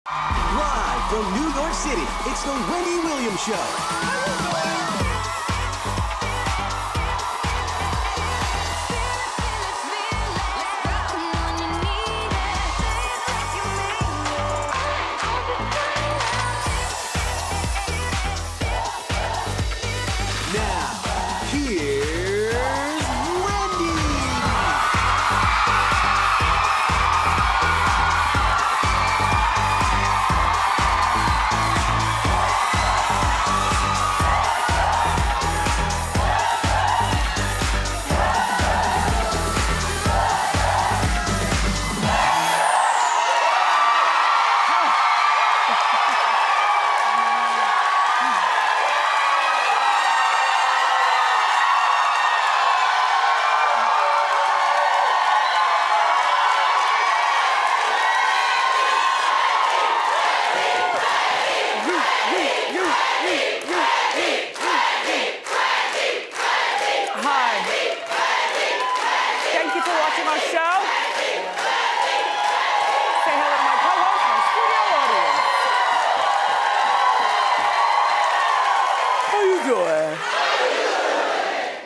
Live from New York City, it's the Wendy Williams Show. Now, here's Wendy.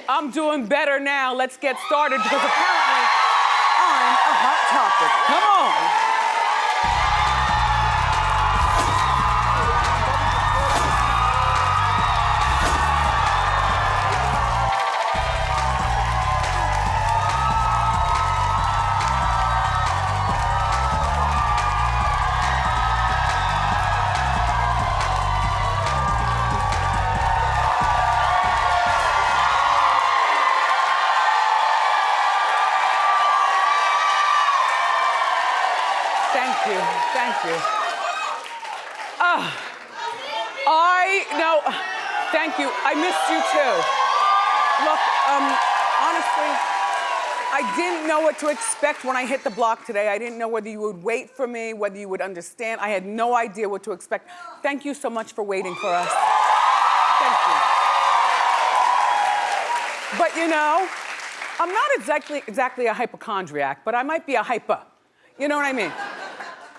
I'm doing better now. Let's get started because apparently I'm a hot topic. Come on. Thank you. Thank you. I missed you too. Look, honestly, I didn't know what to expect when I hit the block today. I didn't know whether you would wait for me, whether you would understand. I had no idea what to expect. Thank you so much for waiting for us. Thank you. But you know, I'm not exactly a hypochondriac, but I might be a hyper. You know what I mean?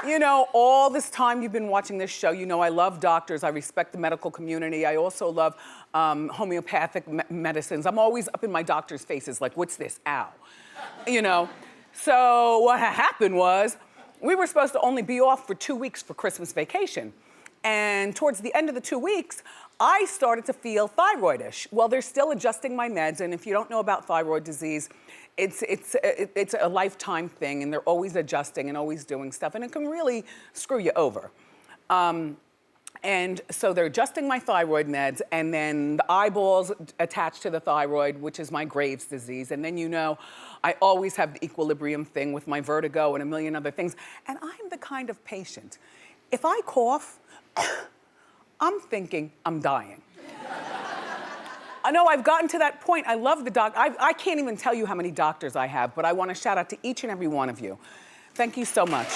You know, all this time you've been watching this show, you know I love doctors, I respect the medical community, I also love homeopathic medicines. I'm always up in my doctor's faces like, what's this? Ow. You know? So what happened was, we were supposed to only be off for 2 weeks for Christmas vacation. And towards the end of the 2 weeks, I started to feel thyroidish. Well, they're still adjusting my meds, and if you don't know about thyroid disease, it's a lifetime thing, and they're always adjusting and always doing stuff, and it can really screw you over. And so they're adjusting my thyroid meds, and then the eyeballs attached to the thyroid, which is my Graves' disease, and then you know, I always have the equilibrium thing with my vertigo and a million other things, and I'm the kind of patient, if I cough, I'm thinking I'm dying. I know I've gotten to that point. I love the doc. I can't even tell you how many doctors I have, but I want to shout out to each and every one of you. Thank you so much.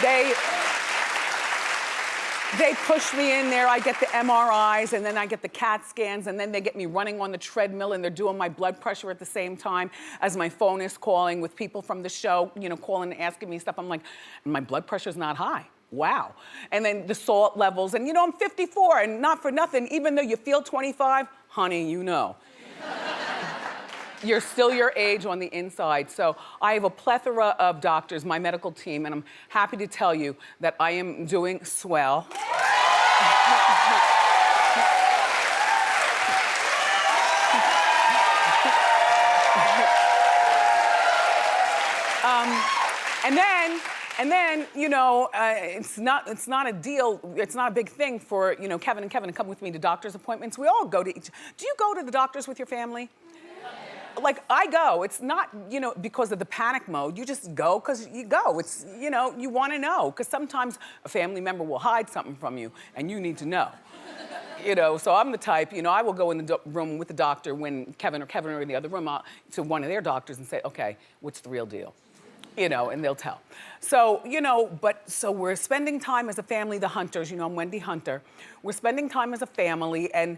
They push me in there. I get the MRIs, and then I get the CAT scans, and then they get me running on the treadmill, and they're doing my blood pressure at the same time as my phone is calling with people from the show, you know, calling and asking me stuff. I'm like, my blood pressure's not high. Wow. And then the salt levels, and you know, I'm 54, and not for nothing, even though you feel 25, honey, you know. You're still your age on the inside. So I have a plethora of doctors, my medical team, and I'm happy to tell you that I am doing swell. And then, you know, it's not a deal, it's not a big thing for, you know, Kevin to come with me to doctor's appointments. We all go to each. Do you go to the doctors with your family? Like, I go. It's not, you know, because of the panic mode. You just go because you go. It's, you know, you want to know. Because sometimes a family member will hide something from you, and you need to know. You know, so I'm the type, you know, I will go in the room with the doctor when Kevin are in the other room to one of their doctors and say, okay, what's the real deal? You know, and they'll tell. So, you know, so we're spending time as a family, the Hunters, you know, I'm Wendy Hunter. We're spending time as a family, and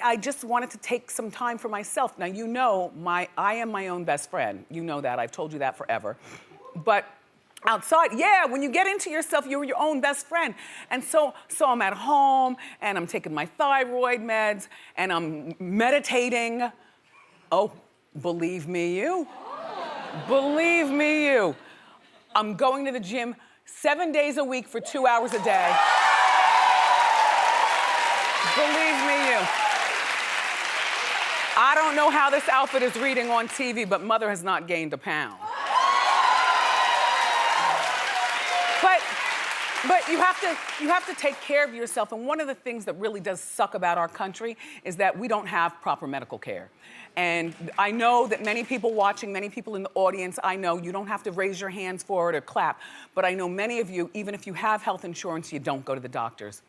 I just wanted to take some time for myself. Now, you know, I am my own best friend. You know that, I've told you that forever. But outside. Yeah, when you get into yourself, you're your own best friend. And so I'm at home and I'm taking my thyroid meds and I'm meditating. Oh, believe me you. Believe me you. I'm going to the gym 7 days a week for 2 hours a day. Believe me you. I don't know how this outfit is reading on TV, but mother has not gained a pound. But you have to take care of yourself. And one of the things that really does suck about our country is that we don't have proper medical care. And I know that many people watching, many people in the audience, I know you don't have to raise your hands for it or clap, but I know many of you, even if you have health insurance, you don't go to the doctors.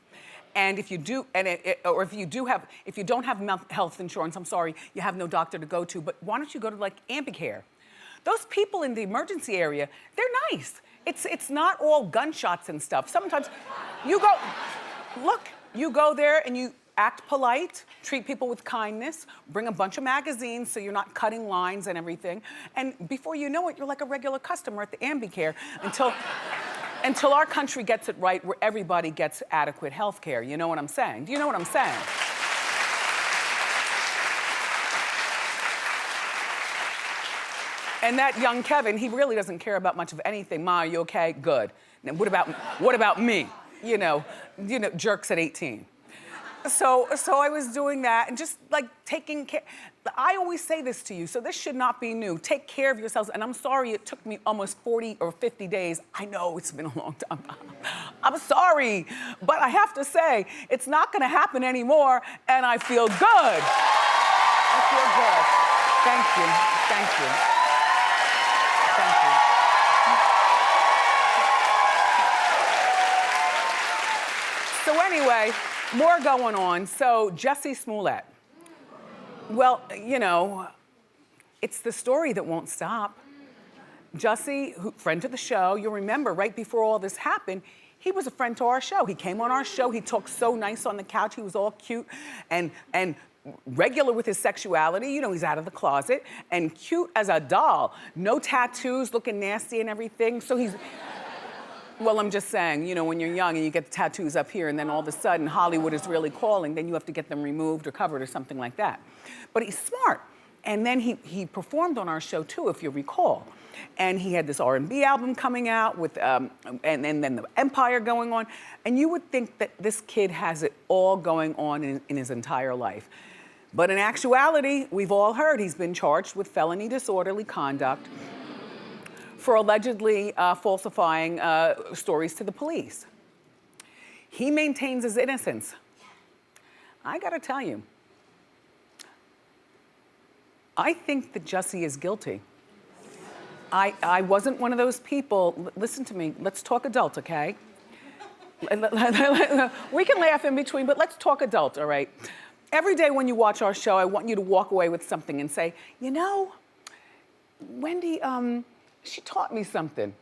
And if you do, if you don't have health insurance, I'm sorry, you have no doctor to go to, but why don't you go to like Ambicare? Those people in the emergency area, they're nice. It's not all gunshots and stuff. Sometimes you go there and you act polite, treat people with kindness, bring a bunch of magazines so you're not cutting lines and everything. And before you know it, you're like a regular customer at the Ambicare until our country gets it right where everybody gets adequate health care. You know what I'm saying? Do you know what I'm saying? And that young Kevin, he really doesn't care about much of anything. Ma, are you okay? Good. Now, what about me? You know, jerks at 18. So I was doing that and just like taking care. I always say this to you, so this should not be new. Take care of yourselves. And I'm sorry it took me almost 40 or 50 days. I know it's been a long time. I'm sorry, but I have to say, it's not gonna happen anymore, and I feel good. I feel good. Thank you, thank you. Thank you. So anyway, more going on. So Jussie Smollett. Well, you know, it's the story that won't stop. Jussie, friend to the show, you'll remember right before all this happened, he was a friend to our show. He came on our show, he talked so nice on the couch, he was all cute and regular with his sexuality. You know, he's out of the closet and cute as a doll. No tattoos, looking nasty and everything. So he's, well, I'm just saying, you know, when you're young and you get the tattoos up here and then all of a sudden Hollywood is really calling, then you have to get them removed or covered or something like that. But he's smart. And then he performed on our show too, if you recall. And he had this R&B album coming out with, and then the Empire going on. And you would think that this kid has it all going on in his entire life. But in actuality, we've all heard he's been charged with felony disorderly conduct for allegedly falsifying stories to the police. He maintains his innocence. I gotta tell you, I think that Jussie is guilty. I wasn't one of those people. Listen to me, let's talk adult, okay? We can laugh in between, but let's talk adult, all right? Every day when you watch our show, I want you to walk away with something and say, you know, Wendy, she taught me something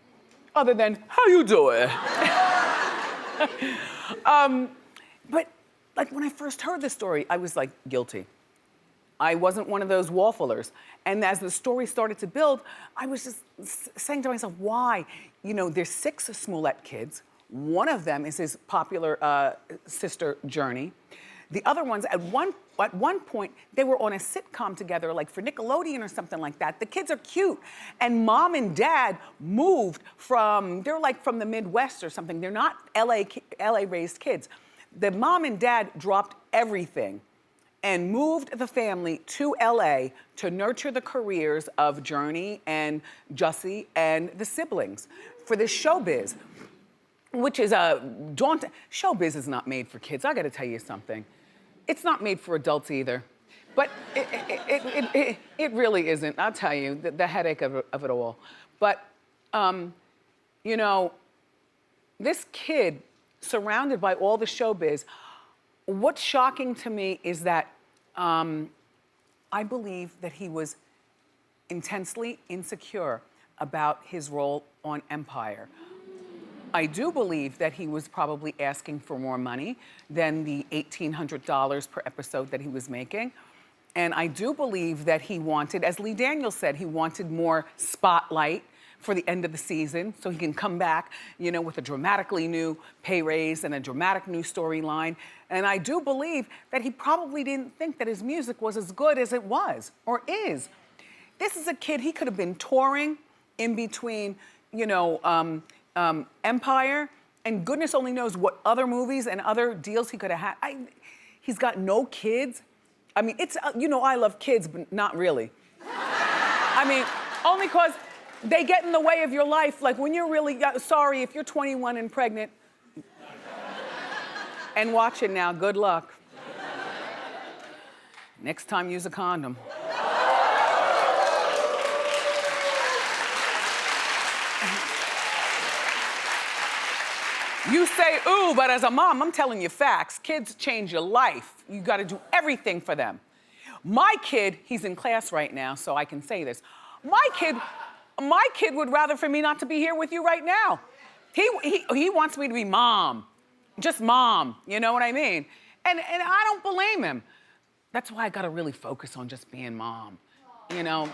other than, how you doing? But like when I first heard the story, I was like, guilty. I wasn't one of those wafflers. And as the story started to build, I was just saying to myself, why? You know, there's 6 Smollett kids. One of them is his popular sister, Journey. The other ones, at one point, they were on a sitcom together, like for Nickelodeon or something like that. The kids are cute. And mom and dad moved from, they're like from the Midwest or something. They're not LA-raised kids. The mom and dad dropped everything and moved the family to LA to nurture the careers of Journey and Jussie and the siblings for this showbiz, which is a daunting. Showbiz is not made for kids. I gotta tell you something. It's not made for adults either. But it really isn't. I'll tell you, the headache of it all. But, you know, this kid, surrounded by all the showbiz, what's shocking to me is that I believe that he was intensely insecure about his role on Empire. I do believe that he was probably asking for more money than the $1,800 per episode that he was making. And I do believe that he wanted, as Lee Daniels said, he wanted more spotlight for the end of the season so he can come back, you know, with a dramatically new pay raise and a dramatic new storyline. And I do believe that he probably didn't think that his music was as good as it was or is. This is a kid, he could have been touring in between, you know, Empire, and goodness only knows what other movies and other deals he could have had. He's got no kids. I mean, it's, you know, I love kids, but not really. I mean, only because they get in the way of your life. Like when you're really, sorry, if you're 21 and pregnant, and watch it now, good luck. Next time, use a condom. You say, ooh, but as a mom, I'm telling you facts. Kids change your life. You gotta do everything for them. My kid, he's in class right now, so I can say this. My kid would rather for me not to be here with you right now. He wants me to be mom, just mom, you know what I mean? And I don't blame him. That's why I gotta really focus on just being mom, you know?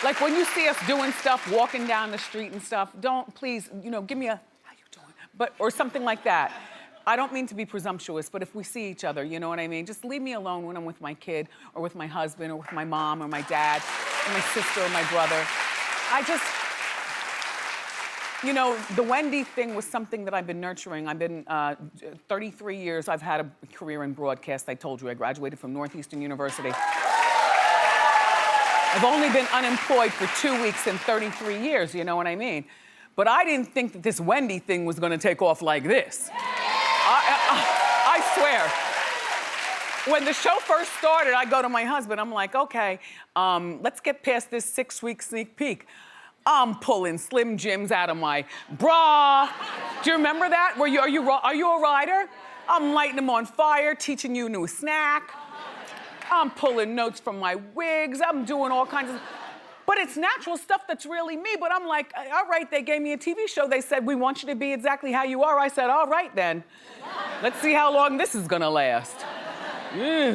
Like when you see us doing stuff, walking down the street and stuff, don't, please, you know, give me a, how you doing? But, or something like that. I don't mean to be presumptuous, but if we see each other, you know what I mean? Just leave me alone when I'm with my kid or with my husband or with my mom or my dad or my sister or my brother. I just, you know, the Wendy thing was something that I've been nurturing. I've been, 33 years, I've had a career in broadcast. I told you, I graduated from Northeastern University. I've only been unemployed for 2 weeks in 33 years, you know what I mean? But I didn't think that this Wendy thing was gonna take off like this. I swear. When the show first started, I go to my husband, I'm like, okay, let's get past this 6-week sneak peek. I'm pulling Slim Jims out of my bra. Do you remember that? Are you a rider? I'm lighting them on fire, teaching you a new snack. I'm pulling notes from my wigs. I'm doing all kinds of, but it's natural stuff that's really me. But I'm like, all right, they gave me a TV show. They said, we want you to be exactly how you are. I said, all right then. Let's see how long this is gonna last.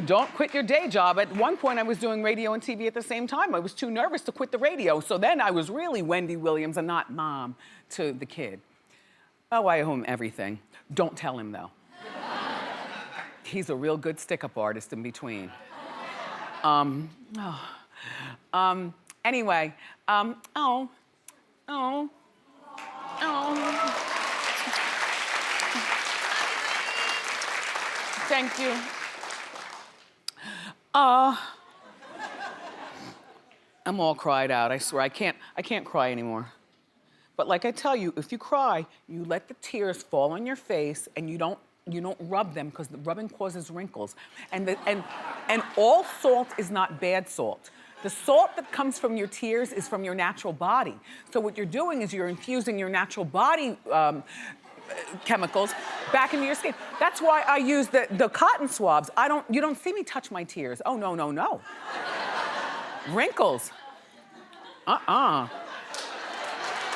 Don't quit your day job. At one point, I was doing radio and TV at the same time. I was too nervous to quit the radio. So then I was really Wendy Williams and not mom to the kid. Oh, I owe him everything. Don't tell him though. He's a real good stick-up artist in between. Anyway, thank you. I'm all cried out, I swear. I can't cry anymore. But like I tell you, if you cry, you let the tears fall on your face and you don't rub them because the rubbing causes wrinkles. And all salt is not bad salt. The salt that comes from your tears is from your natural body. So what you're doing is you're infusing your natural body chemicals back into your skin. That's why I use the cotton swabs. You don't see me touch my tears. Oh, no, no, no. Wrinkles. And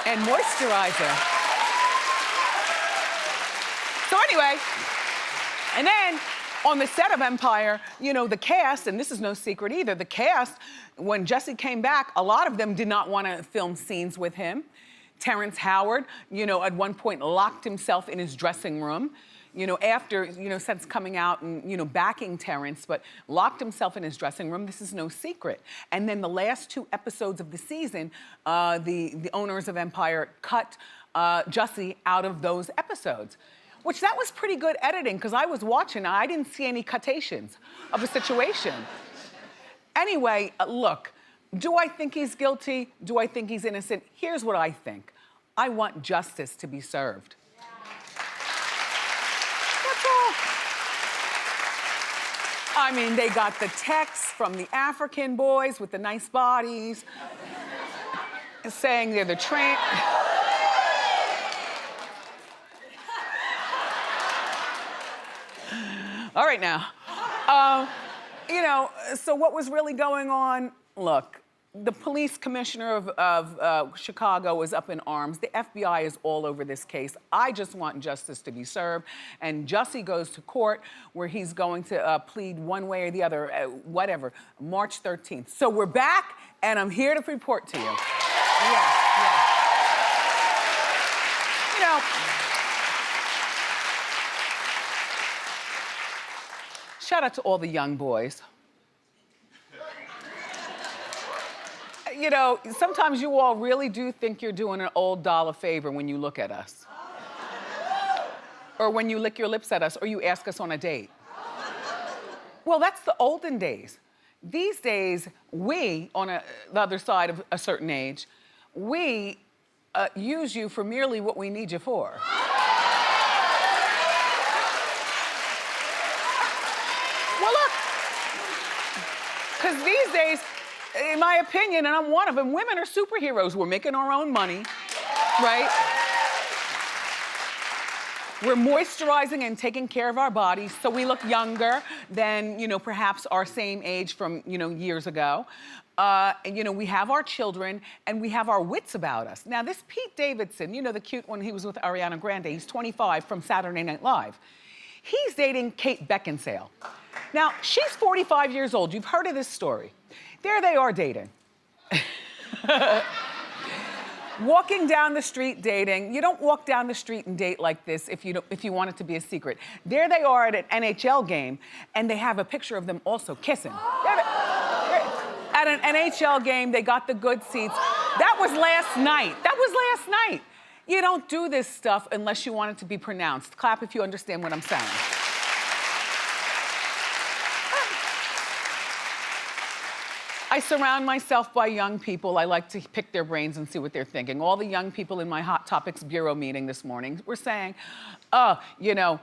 moisturizer. So anyway, and then on the set of Empire, you know, the cast, and this is no secret either, the cast, when Jussie came back, a lot of them did not want to film scenes with him. Terrence Howard, you know, at one point locked himself in his dressing room, you know, after, you know, since coming out and, you know, backing Terrence, but locked himself in his dressing room. This is no secret. And then the last 2 episodes of the season, the owners of Empire cut Jussie out of those episodes. Which that was pretty good editing, because I was watching, I didn't see any cutations of a situation. Anyway, look, do I think he's guilty? Do I think he's innocent? Here's what I think. I want justice to be served. That's all. I mean, they got the texts from the African boys with the nice bodies saying they're the All right now. You know, so what was really going on? Look, the police commissioner of Chicago is up in arms. The FBI is all over this case. I just want justice to be served. And Jussie goes to court where he's going to plead one way or the other, whatever, March 13th. So we're back, and I'm here to report to you. Yeah. You know, shout out to all the young boys. You know, sometimes you all really do think you're doing an old doll a favor when you look at us. Or when you lick your lips at us, or you ask us on a date. Well, that's the olden days. These days, we, on the other side of a certain age, we use you for merely what we need you for. Well, look, because these days, in my opinion, and I'm one of them, women are superheroes. We're making our own money, right? We're moisturizing and taking care of our bodies so we look younger than, you know, perhaps our same age from, you know, years ago. And, you know, we have our children and we have our wits about us. Now, this Pete Davidson, you know, the cute one, he was with Ariana Grande. He's 25 from Saturday Night Live. He's dating Kate Beckinsale. Now, she's 45 years old. You've heard of this story. There they are dating. Walking down the street dating. You don't walk down the street and date like this if you want it to be a secret. There they are at an NHL game, and they have a picture of them also kissing. At an NHL game, they got the good seats. That was last night. You don't do this stuff unless you want it to be pronounced. Clap if you understand what I'm saying. I surround myself by young people. I like to pick their brains and see what they're thinking. All the young people in my Hot Topics Bureau meeting this morning were saying, you know,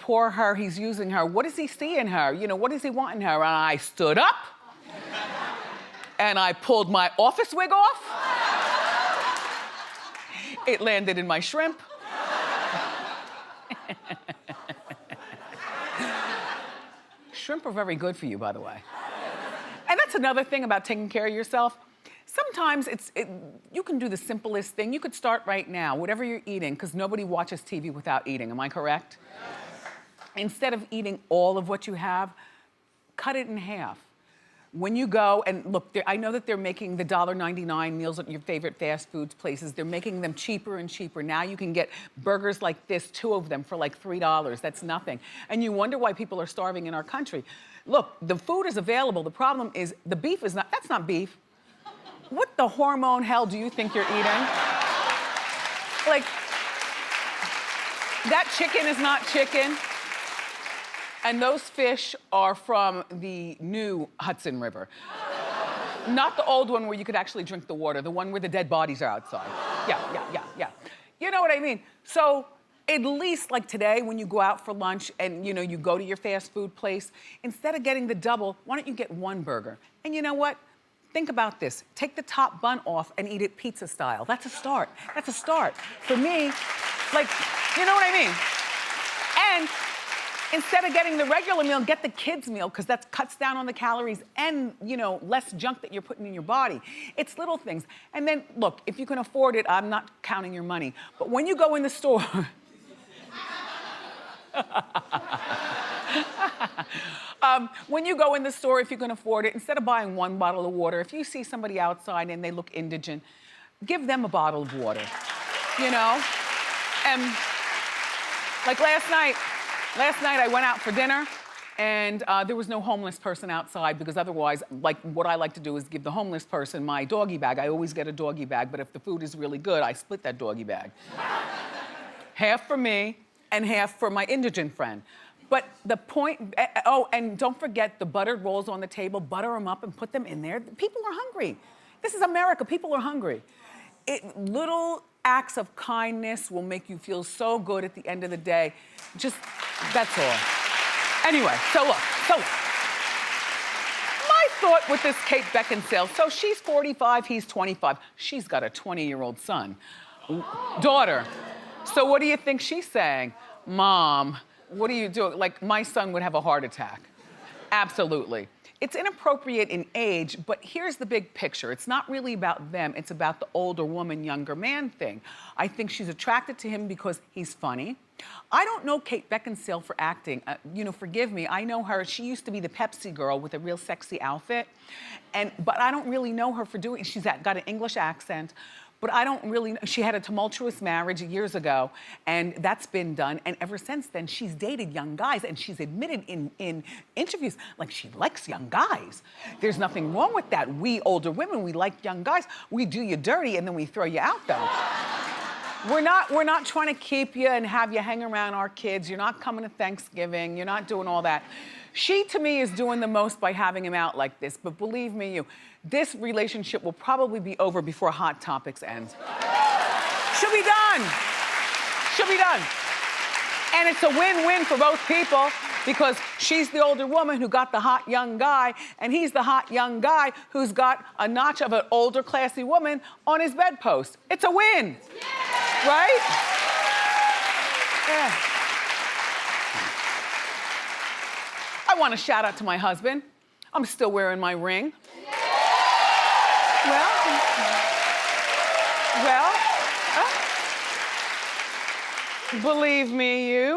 poor her, he's using her. What does he see in her? You know, what does he want in her? And I stood up and I pulled my office wig off. It landed in my shrimp. Shrimp are very good for you, by the way. And that's another thing about taking care of yourself. Sometimes you can do the simplest thing. You could start right now, whatever you're eating, because nobody watches TV without eating. Am I correct? Yes. Instead of eating all of what you have, cut it in half. When you go, and look, I know that they're making the $1.99 meals at your favorite fast food places. They're making them cheaper and cheaper. Now you can get burgers like this, 2 of them for like $3. That's nothing. And you wonder why people are starving in our country. Look, the food is available. The problem is the beef is not, that's not beef. What the hormone hell do you think you're eating? Like, that chicken is not chicken. And those fish are from the new Hudson River. Not the old one where you could actually drink the water, the one where the dead bodies are outside. Yeah. You know what I mean? So, at least like today, when you go out for lunch and you know you go to your fast food place, instead of getting the double, why don't you get 1 burger? And you know what? Think about this. Take the top bun off and eat it pizza style. That's a start. That's a start. For me, like, you know what I mean? And instead of getting the regular meal, get the kids' meal, because that cuts down on the calories and, you know, less junk that you're putting in your body. It's little things. And then, look, if you can afford it, I'm not counting your money. But when you go in the store, when you go in the store, if you can afford it, instead of buying 1 bottle of water, if you see somebody outside and they look indigent, give them a bottle of water, you know? And like last night I went out for dinner and there was no homeless person outside, because otherwise, like, what I like to do is give the homeless person my doggy bag. I always get a doggy bag, but if the food is really good, I split that doggy bag. Half for me and half for my indigent friend. But the point, oh, and don't forget the buttered rolls on the table, butter them up and put them in there. People are hungry. This is America, people are hungry. Little acts of kindness will make you feel so good at the end of the day. Just, that's all. Anyway, so look. My thought with this Kate Beckinsale, so she's 45, he's 25. She's got a 20-year-old son, daughter. So what do you think she's saying? Mom, what are you doing? Like, my son would have a heart attack. Absolutely. it's inappropriate in age, but here's the big picture. It's not really about them, it's about the older woman, younger man thing. I think she's attracted to him because he's funny. I don't know Kate Beckinsale for acting. You know, forgive me, I know her. She used to be the Pepsi girl with a real sexy outfit. But I don't really know her for doing, she's got an English accent. But I don't really know. She had a tumultuous marriage years ago, and that's been done. And ever since then, she's dated young guys, and she's admitted in interviews, like she likes young guys. There's nothing wrong with that. We older women, we like young guys. We do you dirty, and then we throw you out, though. We're not trying to keep you and have you hang around our kids. You're not coming to Thanksgiving. You're not doing all that. She, to me, is doing the most by having him out like this. But believe me, this relationship will probably be over before Hot Topics ends. She'll be done. She'll be done. And it's a win-win for both people because she's the older woman who got the hot young guy, and he's the hot young guy who's got a notch of an older, classy woman on his bedpost. It's a win. Yeah. Right? Yeah. I want to shout out to my husband. I'm still wearing my ring. Well, believe me,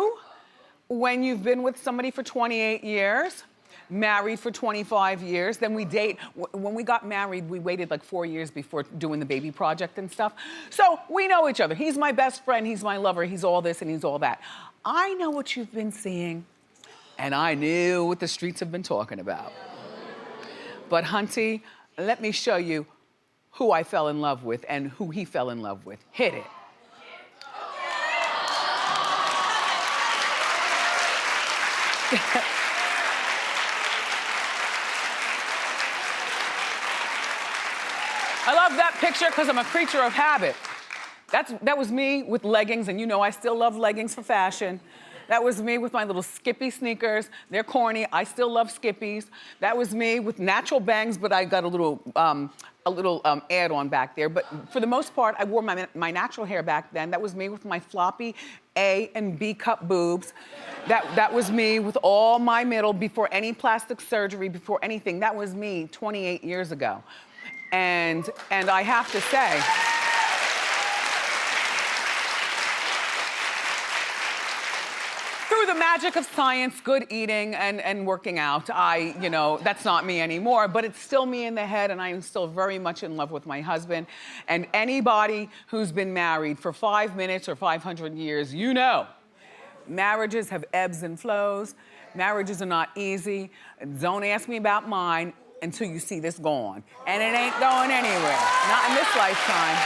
when you've been with somebody for 28 years, married for 25 years, then we date. When we got married, we waited like 4 years before doing the baby project and stuff. So we know each other. He's my best friend, he's my lover, he's all this and he's all that. I know what you've been seeing, and I knew what the streets have been talking about. But Hunty, let me show you who I fell in love with and who he fell in love with. Hit it. I love that picture because I'm a creature of habit. That was me with leggings, and you know I still love leggings for fashion. That was me with my little Skippy sneakers. They're corny, I still love Skippies. That was me with natural bangs, but I got a little add-on back there. But for the most part, I wore my natural hair back then. That was me with my floppy A and B cup boobs. That was me with all my middle, before any plastic surgery, before anything. That was me 28 years ago. And I have to say, through the magic of science, good eating, and working out, that's not me anymore, but it's still me in the head, and I am still very much in love with my husband. And anybody who's been married for 5 minutes or 500 years, you know, marriages have ebbs and flows. Marriages are not easy. Don't ask me about mine until you see this gone. And it ain't going anywhere, not in this lifetime.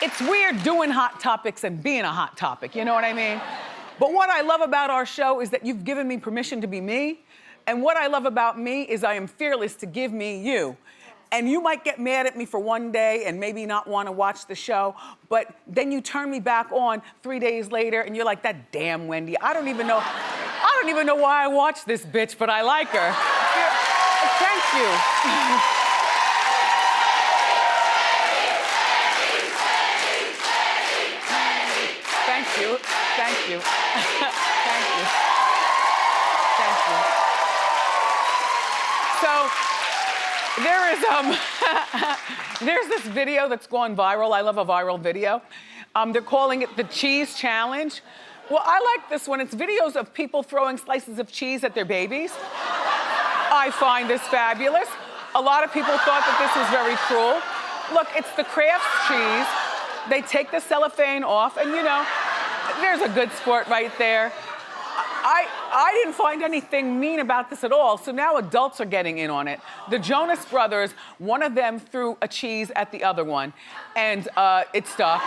It's weird doing Hot Topics and being a hot topic, you know what I mean? But what I love about our show is that you've given me permission to be me. And what I love about me is I am fearless to give me you. And you might get mad at me for one day and maybe not want to watch the show, but then you turn me back on 3 days later and you're like, that damn Wendy, I don't even know why I watched this bitch, but I like her. Thank you. Thank you. Thank you. Thank you. Thank you. So there's this video that's gone viral. I love a viral video. They're calling it the Cheese Challenge. Well, I like this one. It's videos of people throwing slices of cheese at their babies. I find this fabulous. A lot of people thought that this was very cruel. Look, it's the Kraft cheese. They take the cellophane off, and there's a good sport right there. I didn't find anything mean about this at all, so now adults are getting in on it. The Jonas Brothers, one of them threw a cheese at the other one, and it stuck.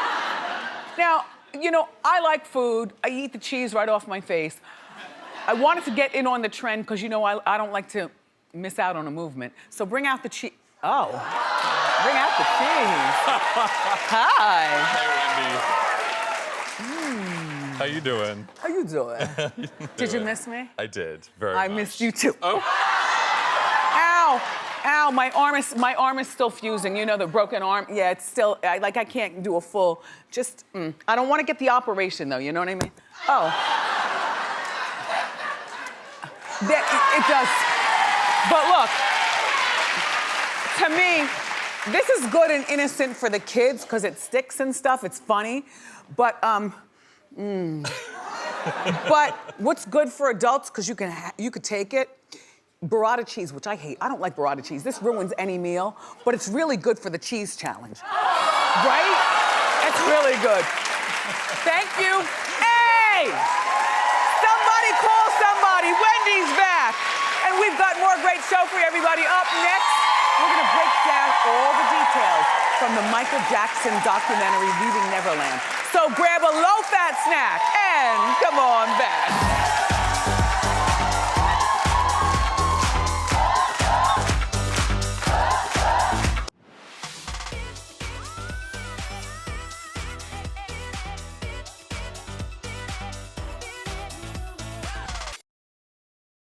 Now, I like food. I eat the cheese right off my face. I wanted to get in on the trend because, I don't like to miss out on a movement. So bring out the cheese. Oh, bring out the cheese. Hi. Hey, Wendy. How you doing? How you doing? Did you miss me? I did, very much. I missed you too. Oh. Ow! Ow, my arm is still fusing. You know, the broken arm. Yeah, it's still, I can't do a full, I don't want to get the operation though, you know what I mean? Oh. It does. But look, to me, this is good and innocent for the kids because it sticks and stuff, it's funny. But, but what's good for adults, because you could take it, burrata cheese, which I hate. I don't like burrata cheese. This ruins any meal, but it's really good for the cheese challenge. Right? It's really good. Thank you. Hey! Somebody call somebody. Wendy's back. And we've got more great show for you, everybody. Up next, we're gonna break down all the details from the Michael Jackson documentary, Leaving Neverland. So grab a low-fat snack and come on back.